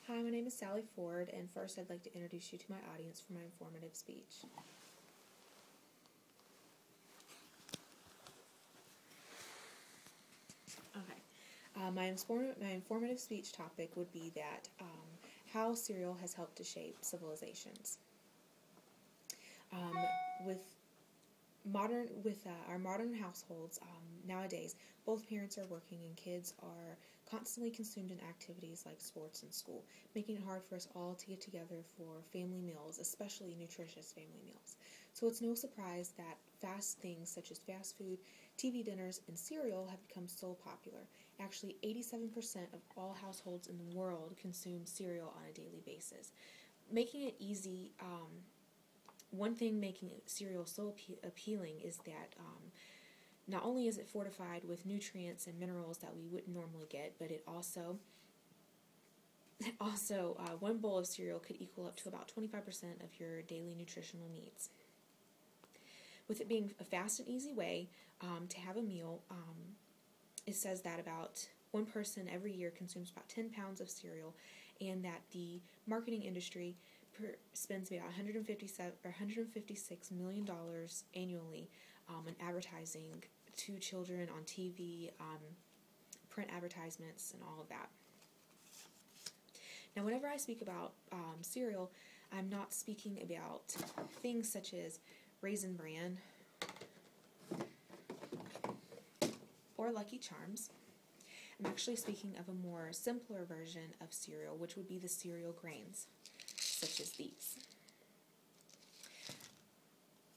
Hi, my name is Sally Ford, and first I'd like to introduce you to my audience for my informative speech. Okay, my informative speech topic would be that how cereal has helped to shape civilizations. With our modern households nowadays, both parents are working and kids are constantly consumed in activities like sports and school, making it hard for us all to get together for family meals, especially nutritious family meals. So it's no surprise that fast things such as fast food, TV dinners, and cereal have become so popular. Actually, 87% of all households in the world consume cereal on a daily basis. Making it easy, one thing making cereal so appealing is that not only is it fortified with nutrients and minerals that we wouldn't normally get, but it also one bowl of cereal could equal up to about 25% of your daily nutritional needs. With it being a fast and easy way to have a meal, it says that about one person every year consumes about 10 pounds of cereal, and that the marketing industry spends about $156 million annually in advertising to children on TV, print advertisements, and all of that. Now, whenever I speak about cereal, I'm not speaking about things such as Raisin Bran or Lucky Charms. I'm actually speaking of a more simpler version of cereal, which would be the cereal grains, such as these.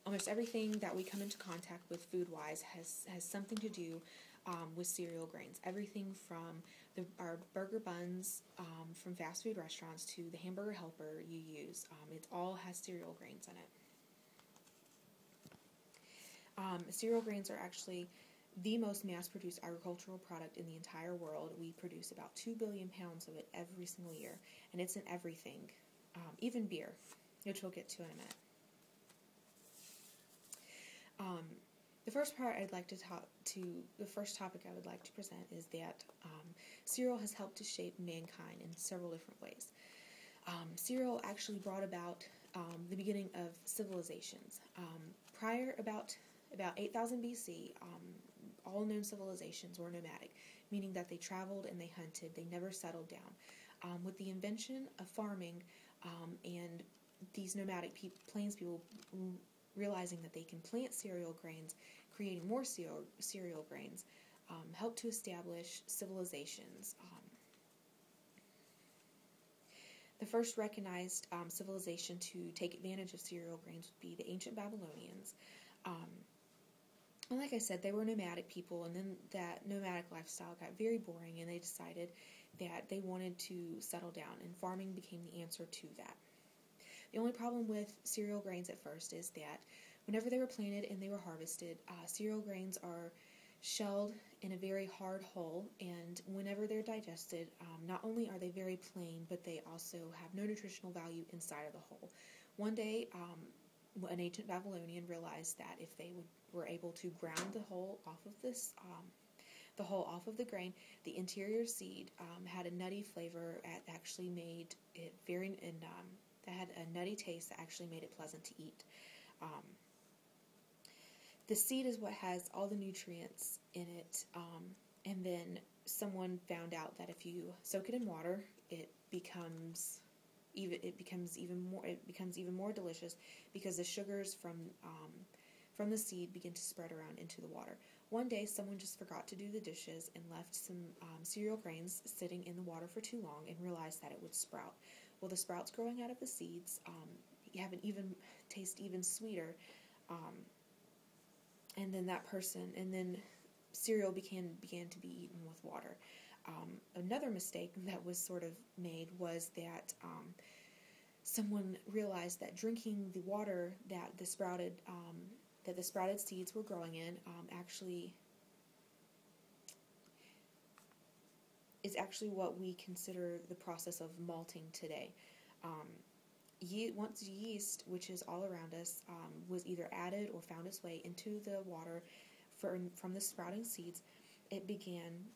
Almost everything that we come into contact with food-wise has something to do with cereal grains. Everything from our burger buns from fast food restaurants to the hamburger helper you use. It all has cereal grains in it. Cereal grains are actually the most mass-produced agricultural product in the entire world. We produce about 2 billion pounds of it every single year, and it's in everything, even beer, which we'll get to in a minute. The first topic I would like to present is that cereal has helped to shape mankind in several different ways. Cereal actually brought about the beginning of civilizations. Prior about 8,000 BC, all known civilizations were nomadic, meaning that they traveled and they hunted. They never settled down. With the invention of farming and these nomadic plains people realizing that they can plant cereal grains, creating more cereal grains, helped to establish civilizations. The first recognized civilization to take advantage of cereal grains would be the ancient Babylonians. And like I said, they were nomadic people, and then that nomadic lifestyle got very boring, and they decided that they wanted to settle down, and farming became the answer to that. The only problem with cereal grains at first is that whenever they were planted and they were harvested, cereal grains are shelled in a very hard hull, and whenever they're digested, not only are they very plain, but they also have no nutritional value inside of the hull. One day, an ancient Babylonian realized that if they were able to ground the hull off of the grain, the interior seed had a nutty flavor that actually made it that had a nutty taste that actually made it pleasant to eat. The seed is what has all the nutrients in it, and then someone found out that if you soak it in water, it becomes even more delicious, because the sugars from the seed begin to spread around into the water. One day, someone just forgot to do the dishes and left some cereal grains sitting in the water for too long, and realized that it would sprout. Well, the sprouts growing out of the seeds taste even sweeter, and then cereal began to be eaten with water. Another mistake that was sort of made was that someone realized that drinking the water that the sprouted seeds were growing in is actually what we consider the process of malting today. Once yeast, which is all around us, was either added or found its way into the water from the sprouting seeds, it began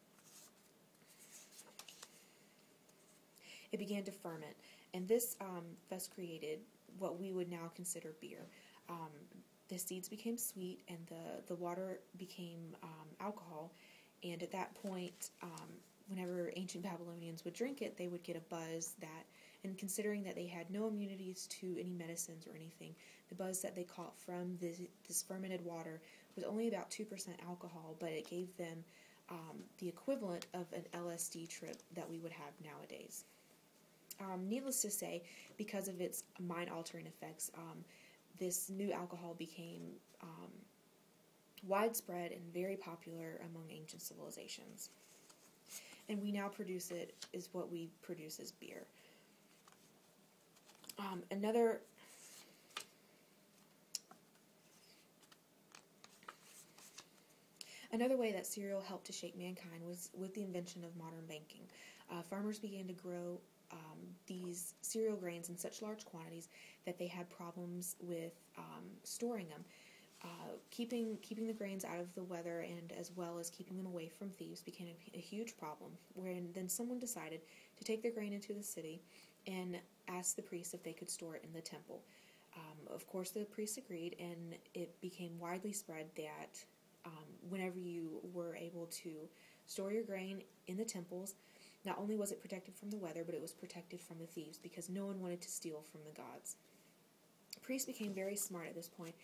it began to ferment, and this thus created what we would now consider beer. The seeds became sweet, and the water became alcohol, and at that point, whenever ancient Babylonians would drink it, they would get a buzz that, and considering that they had no immunities to any medicines or anything, the buzz that they caught from this fermented water was only about 2% alcohol, but it gave them the equivalent of an LSD trip that we would have nowadays. Needless to say, because of its mind-altering effects, this new alcohol became widespread and very popular among ancient civilizations. And we now produce it is what we produce as beer. Another way that cereal helped to shape mankind was with the invention of modern banking. Farmers began to grow these cereal grains in such large quantities that they had problems with storing them. Keeping the grains out of the weather and as well as keeping them away from thieves became a huge problem, wherein then someone decided to take their grain into the city and ask the priests if they could store it in the temple. Of course, the priests agreed, and it became widely spread that whenever you were able to store your grain in the temples, not only was it protected from the weather, but it was protected from the thieves because no one wanted to steal from the gods. Priests became very smart at this point,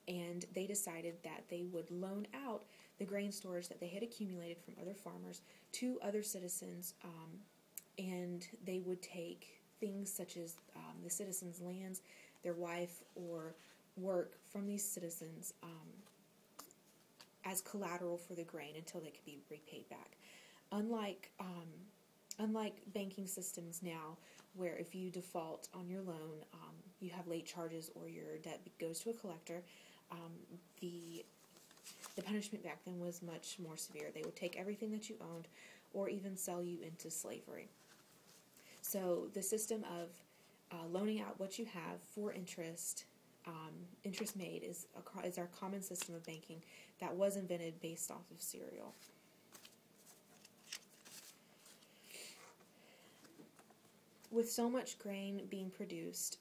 and they decided that they would loan out the grain storage that they had accumulated from other farmers to other citizens, and they would take things such as the citizens' lands, their wife, or work from these citizens as collateral for the grain until they could be repaid back. Unlike banking systems now, where if you default on your loan, you have late charges or your debt goes to a collector, the punishment back then was much more severe. They would take everything that you owned or even sell you into slavery. So the system of loaning out what you have for interest made is our common system of banking that was invented based off of cereal. With so much grain being produced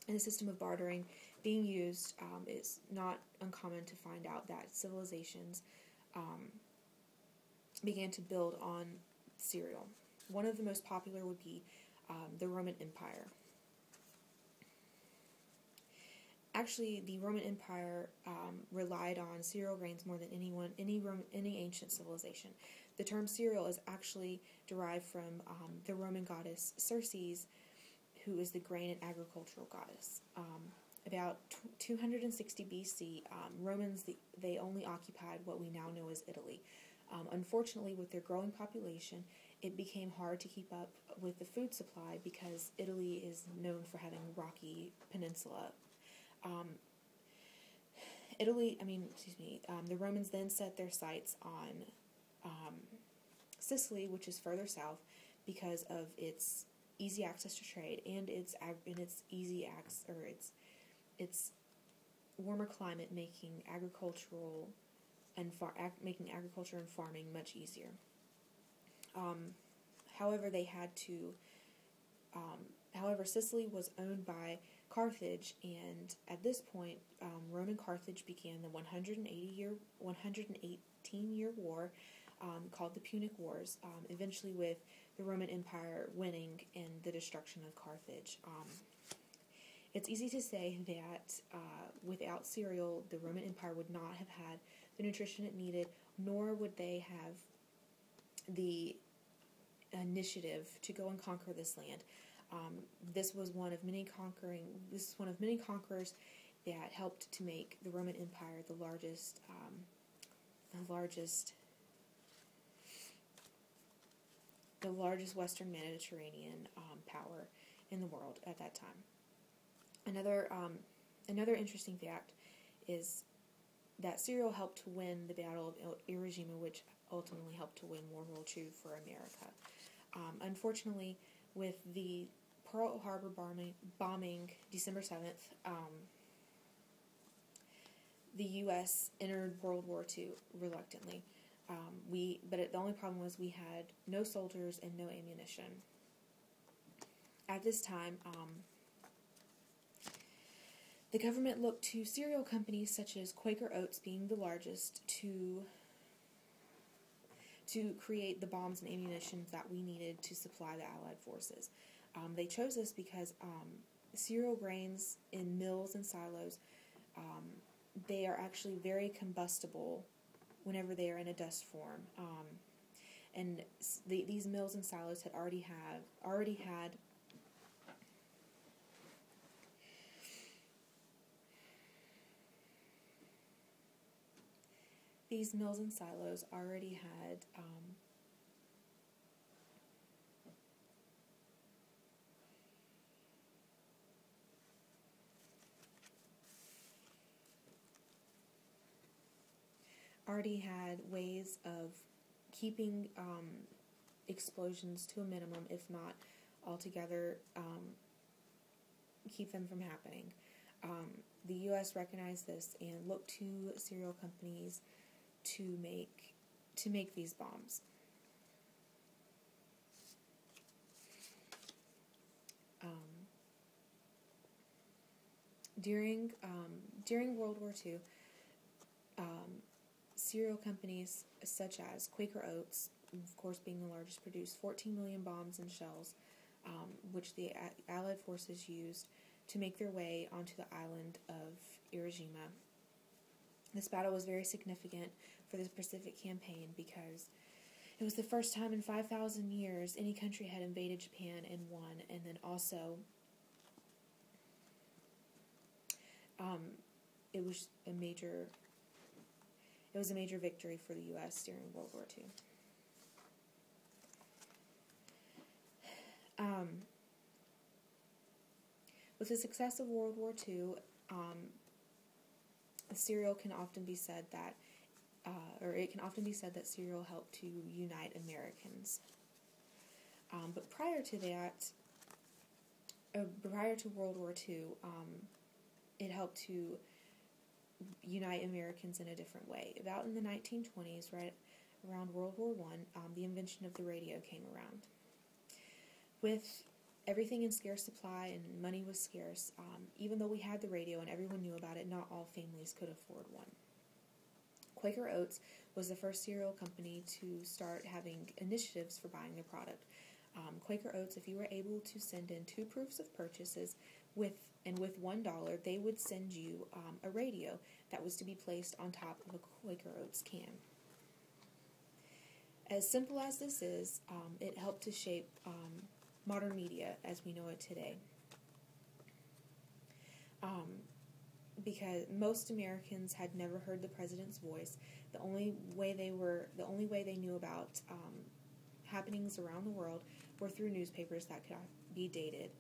and the system of bartering being used, it's not uncommon to find out that civilizations began to build on cereal. One of the most popular would be the Roman Empire. Actually, the Roman Empire relied on cereal grains more than any ancient civilization. The term cereal is actually derived from the Roman goddess Circe, who is the grain and agricultural goddess. About 260 BC, Romans, they only occupied what we now know as Italy. Unfortunately, with their growing population, it became hard to keep up with the food supply because Italy is known for having a rocky peninsula. The Romans then set their sights on Sicily, which is further south, because of its easy access to trade and its warmer climate, making agriculture and farming much easier. However, Sicily was owned by Carthage, and at this point, Roman Carthage began the 118-year war called the Punic Wars, eventually with the Roman Empire winning and the destruction of Carthage. It's easy to say that without cereal, the Roman Empire would not have had the nutrition it needed, nor would they have the initiative to go and conquer this land. This was one of many conquerors that helped to make the Roman Empire the largest Western Mediterranean power in the world at that time. Another interesting fact is that cereal helped to win the Battle of Iwo Jima, which ultimately helped to win World War II for America. Unfortunately, with the Pearl Harbor bombing December 7th, the U.S. entered World War II reluctantly. But the only problem was we had no soldiers and no ammunition. At this time, the government looked to cereal companies such as Quaker Oats being the largest to create the bombs and ammunition that we needed to supply the Allied forces. They chose us because cereal grains in mills and silos, they are actually very combustible whenever they are in a dust form. And these mills and silos had already had these mills and silos already had ways of keeping explosions to a minimum, if not altogether keep them from happening. The U.S. recognized this and looked to cereal companies to make these bombs. During World War II, cereal companies such as Quaker Oats, of course being the largest, produced 14 million bombs and shells, which the Allied forces used to make their way onto the island of Iwo. This battle was very significant for the Pacific Campaign because it was the first time in 5,000 years any country had invaded Japan and won, and then also it was a major victory for the U.S. during World War II. With the success of World War II, cereal can often be said that, it can often be said that cereal helped to unite Americans. But prior to that, prior to World War II, it helped to unite Americans in a different way. About in the 1920s, right around World War I, the invention of the radio came around. With everything in scarce supply and money was scarce, even though we had the radio and everyone knew about it, not all families could afford one. Quaker Oats was the first cereal company to start having initiatives for buying their product. Quaker Oats, if you were able to send in 2 proofs of purchases with $1, they would send you a radio that was to be placed on top of a Quaker Oats can. As simple as this is, it helped to shape modern media as we know it today. Because most Americans had never heard the president's voice. The only way they knew about happenings around the world were through newspapers that could be dated.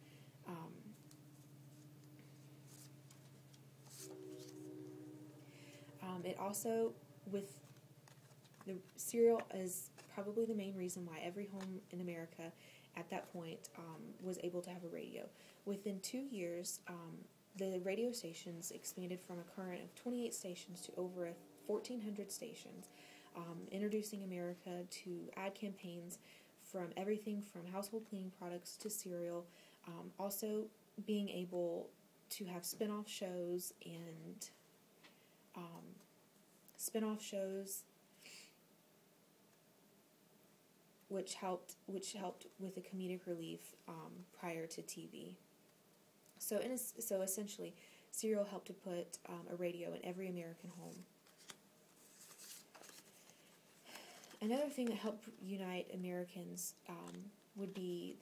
It also, with the cereal, is probably the main reason why every home in America at that point was able to have a radio. Within 2 years, the radio stations expanded from a current of 28 stations to over 1,400 stations, introducing America to ad campaigns from everything from household cleaning products to cereal, also being able to have spin-off shows which helped with the comedic relief prior to TV. So essentially, cereal helped to put a radio in every American home. Another thing that helped unite Americans would be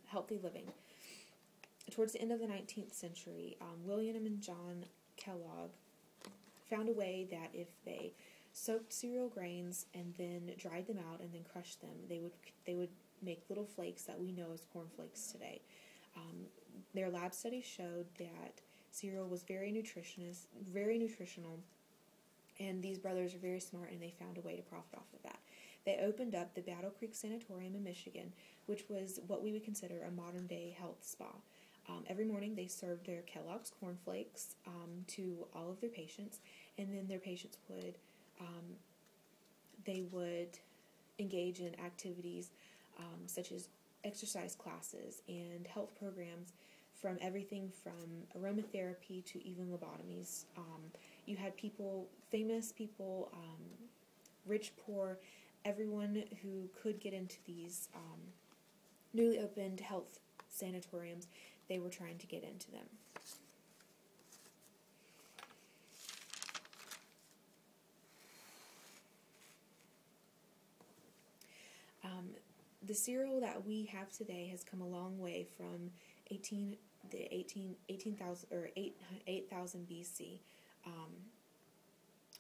healthy living. Towards the end of the 19th century, William and John Kellogg found a way that if they soaked cereal grains and then dried them out and then crushed them, they would make little flakes that we know as cornflakes today. Their lab studies showed that cereal was very nutritional, and these brothers are very smart, and they found a way to profit off of that. They opened up the Battle Creek Sanatorium in Michigan, which was what we would consider a modern-day health spa. Every morning they served their Kellogg's cornflakes to all of their patients, and then their patients would engage in activities such as exercise classes and health programs, from everything from aromatherapy to even lobotomies. You had people, famous people, rich, poor, everyone who could get into these newly opened health sanatoriums, they were trying to get into them. The cereal that we have today has come a long way from 18,000 or 8,000 BC.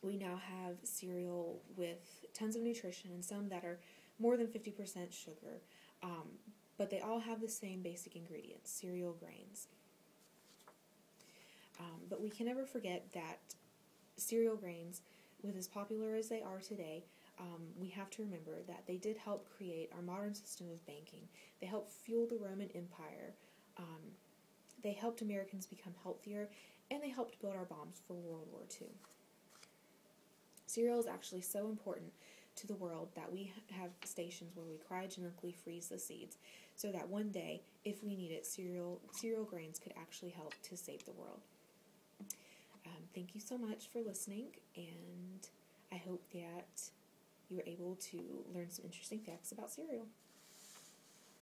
We now have cereal with tons of nutrition and some that are more than 50% sugar, but they all have the same basic ingredients, cereal grains. But we can never forget that cereal grains, with as popular as they are today, we have to remember that they did help create our modern system of banking. They helped fuel the Roman Empire. They helped Americans become healthier, and they helped build our bombs for World War II. Cereal is actually so important to the world that we have stations where we cryogenically freeze the seeds, so that one day, if we need it, cereal grains could actually help to save the world. Thank you so much for listening, and I hope that you were able to learn some interesting facts about cereal.